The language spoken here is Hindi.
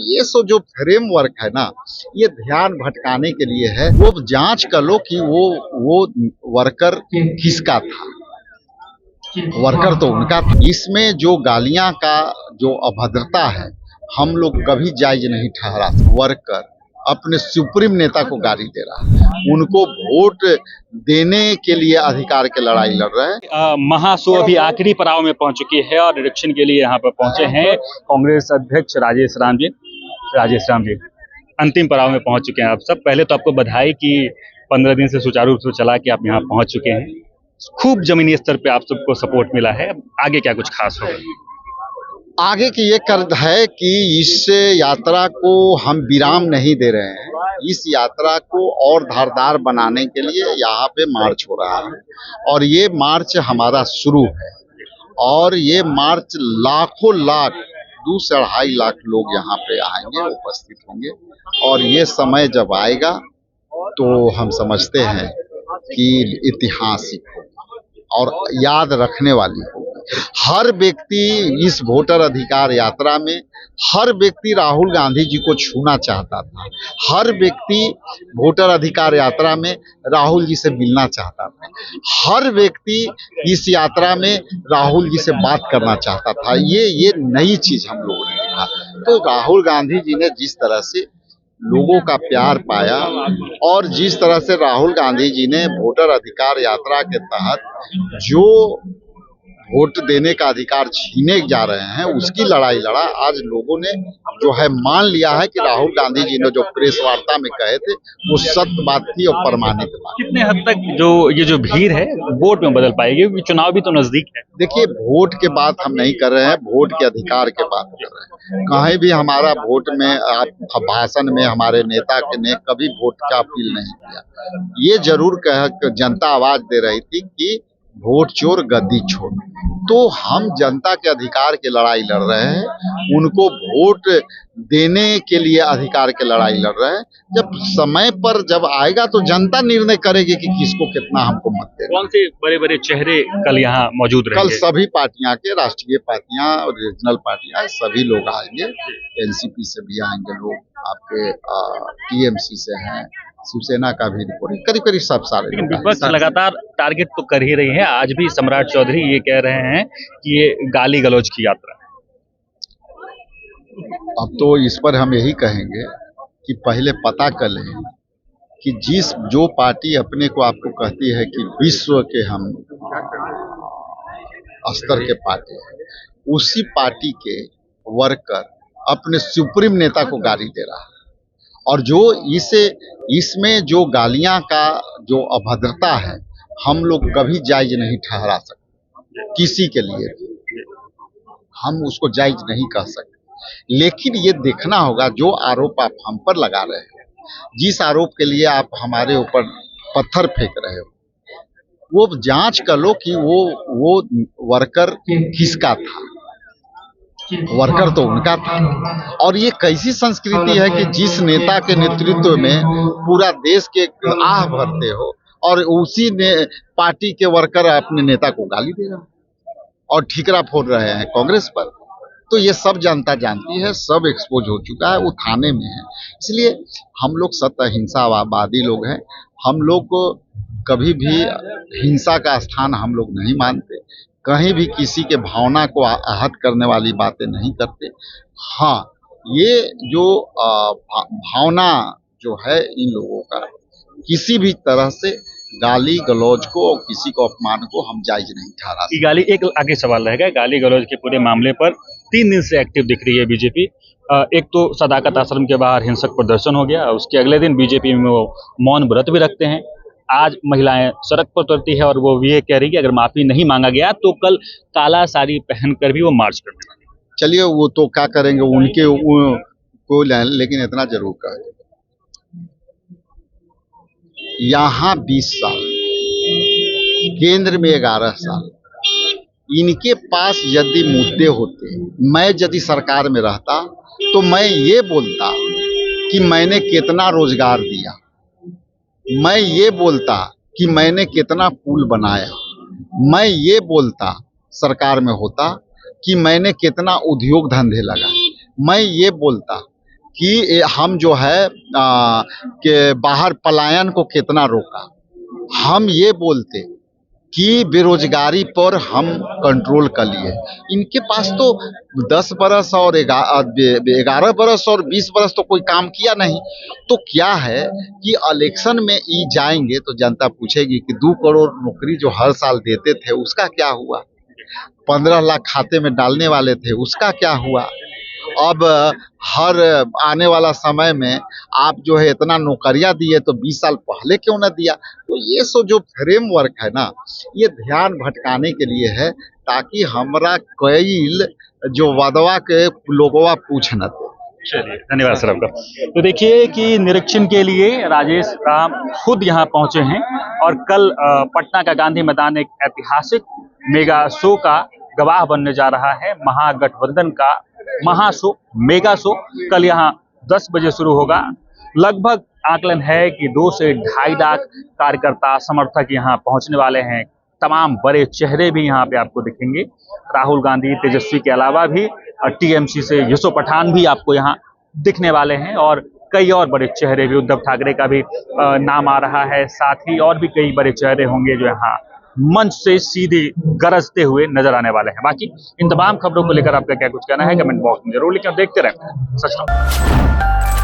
ये सो जो फ्रेमवर्क है ना, ये ध्यान भटकाने के लिए है। वो जांच कर लो कि वो वर्कर किसका था, वर्कर तो उनका था। इसमें जो गालियां का जो अभद्रता है, हम लोग कभी जायज नहीं ठहरा। वर्कर अपने सुप्रीम नेता को गाली दे रहा है, उनको वोट देने के लिए अधिकार की लड़ाई लड़ रहे हैं। महासो अभी आखिरी पड़ाव में पहुंच चुकी है और निरीक्षण के लिए यहाँ पर पहुंचे हैं कांग्रेस अध्यक्ष राजेश राम जी अंतिम पड़ाव में पहुंच चुके हैं। आप सब, पहले तो आपको बधाई कि 15 दिन से सुचारू रूप से चला के आप यहाँ पहुंच चुके हैं। खूब जमीनी स्तर पे आप सबको सपोर्ट मिला है। आगे क्या कुछ खास होगा? आगे की ये कर्ज है कि इस यात्रा को हम विराम नहीं दे रहे हैं। इस यात्रा को और धारदार बनाने के लिए यहाँ पे मार्च हो रहा है और ये मार्च हमारा शुरू है और ये मार्च लाखों लाख 2 से 2.5 लाख लोग यहाँ पे आएंगे, उपस्थित होंगे और ये समय जब आएगा तो हम समझते हैं कि ऐतिहासिक होगा और याद रखने वाली होगी। हर व्यक्ति इस वोटर अधिकार यात्रा में, हर व्यक्ति राहुल गांधी जी को छूना चाहता था। हर व्यक्ति वोटर अधिकार यात्रा में राहुल जी से मिलना चाहता था। हर व्यक्ति इस यात्रा में राहुल जी से बात करना चाहता था। ये नई चीज हम लोगों ने देखा। तो राहुल गांधी जी ने जिस तरह से लोगों का प्यार पाया और जिस तरह से राहुल गांधी जी ने वोटर अधिकार यात्रा के तहत जो वोट देने का अधिकार छीने जा रहे हैं, उसकी लड़ाई लड़ा। आज लोगों ने जो है मान लिया है कि राहुल गांधी जी ने जो प्रेस वार्ता में कहे थे वो सत्य बात थी और प्रमाणित बात। कितने हद तक ये जो भीड़ है वोट में बदल पाएगी, क्योंकि चुनाव भी तो नजदीक है? देखिए, वोट के बात हम नहीं कर रहे हैं, वोट के अधिकार के बात कर रहे हैं। कहीं भी हमारा वोट में भाषण में हमारे नेता ने कभी वोट का अपील नहीं किया। ये जरूर कह जनता आवाज दे रही थी कि वोट चोर गद्दी छोड़। तो हम जनता के अधिकार की लड़ाई लड़ रहे हैं, उनको वोट देने के लिए अधिकार की लड़ाई लड़ रहे हैं। जब समय पर जब आएगा तो जनता निर्णय करेगी कि किसको कितना हमको मत देना। कौन से बड़े बड़े चेहरे कल यहाँ मौजूद रहेंगे? कल सभी पार्टियां के, राष्ट्रीय पार्टियां और रीजनल पार्टियां, सभी लोग आएंगे। एनसीपी से भी आएंगे लोग, आपके टीएमसी से हैं, शिवसेना का भी रिपोर्ट, करीब करीब सब सारे। लेकिन विपक्ष लगातार टारगेट तो कर ही रही है। आज भी सम्राट चौधरी ये कह रहे हैं कि ये गाली गलौज की यात्रा है। अब तो इस पर हम यही कहेंगे कि पहले पता कर लें कि जो पार्टी अपने को आपको कहती है कि विश्व के हम स्तर के पार्टी है, उसी पार्टी के वर्कर अपने सुप्रीम नेता को गाली दे रहा है और जो इसमें जो गालियां का जो अभद्रता है, हम लोग कभी जायज नहीं ठहरा सकते। किसी के लिए भी हम उसको जायज नहीं कह सकते। लेकिन ये देखना होगा जो आरोप आप हम पर लगा रहे हैं, जिस आरोप के लिए आप हमारे ऊपर पत्थर फेंक रहे हो, वो जांच कर लो कि वो वर्कर किसका था, वर्कर तो उनका था। और ये कैसी संस्कृति है कि जिस नेता के नेतृत्व में पूरा देश के आह भरते हो और उसी ने पार्टी के वर्कर अपने नेता को गाली दे रहे हैं और ठीकरा फोड़ रहे हैं कांग्रेस पर। तो ये सब जनता जानती है, सब एक्सपोज हो चुका है, वो थाने में है। इसलिए हम लोग सत्य अहिंसावादी लोग हैं। हम लोग को कभी भी हिंसा का स्थान हम लोग नहीं मानते, कहीं भी किसी के भावना को आहत करने वाली बातें नहीं करते। हाँ, ये जो भावना जो है इन लोगों का, किसी भी तरह से गाली गलौज को और किसी को अपमान को हम जायज नहीं ठहरा सकते। गाली, एक आगे सवाल रहेगा, गाली गलौज के पूरे मामले पर 3 दिन से एक्टिव दिख रही है बीजेपी। एक तो सदाकत आश्रम के बाहर हिंसक प्रदर्शन हो गया, उसके अगले दिन बीजेपी में वो मौन व्रत भी रखते हैं। आज महिलाएं सड़क पर उतरती है और वो भी ये कह रही है कि अगर माफी नहीं मांगा गया तो कल काला साड़ी पहनकर भी वो मार्च करने वाले। चलिए, वो तो क्या करेंगे उनके को, लेकिन इतना जरूर कहें, यहाँ 20 साल, केंद्र में 11 साल, इनके पास यदि मुद्दे होते, मैं यदि सरकार में रहता तो मैं ये बोलता कि मैंने कितना रोजगार दिया, मैं ये बोलता कि मैंने कितना पुल बनाया, मैं ये बोलता सरकार में होता कि मैंने कितना उद्योग धंधे लगाए, मैं ये बोलता कि हम जो है कि बाहर पलायन को कितना रोका। हम ये बोलते कि बेरोजगारी पर हम कंट्रोल कर लिए। इनके पास तो 10 बरस और 11 बरस और 20 बरस तो कोई काम किया नहीं। तो क्या है कि इलेक्शन में ये जाएंगे तो जनता पूछेगी कि 2 करोड़ नौकरी जो हर साल देते थे उसका क्या हुआ, 15 लाख खाते में डालने वाले थे उसका क्या हुआ। अब हर आने वाला समय में आप जो है इतना नौकरियां दिए तो 20 साल पहले क्यों ना दिया। तो ये सो जो फ्रेमवर्क है ना, ये ध्यान भटकाने के लिए है, ताकि हमरा कईल जो वादवा के लोगवा पूछ न दे। चलिए, धन्यवाद सर आपका। तो देखिए कि निरीक्षण के लिए राजेश राम खुद यहाँ पहुंचे हैं और कल पटना का गांधी मैदान एक ऐतिहासिक मेगा शो का गवाह बनने जा रहा है। महागठबंधन का महाशो, मेगा शो कल यहाँ 10 बजे शुरू होगा। लगभग आकलन है कि 2 से 2.5 लाख कार्यकर्ता समर्थक यहाँ पहुंचने वाले हैं। तमाम बड़े चेहरे भी यहाँ पे आपको दिखेंगे। राहुल गांधी, तेजस्वी के अलावा भी टीएमसी से यूसुफ पठान भी आपको यहाँ दिखने वाले हैं और कई और बड़े चेहरे भी, उद्धव ठाकरे का भी नाम आ रहा है। साथ ही और भी कई बड़े चेहरे होंगे जो यहाँ मंच से सीधे गरजते हुए नजर आने वाले हैं। बाकी इन तमाम खबरों को लेकर आपका क्या कुछ कहना है कमेंट बॉक्स में जरूर लिखें। देखते रहें सच।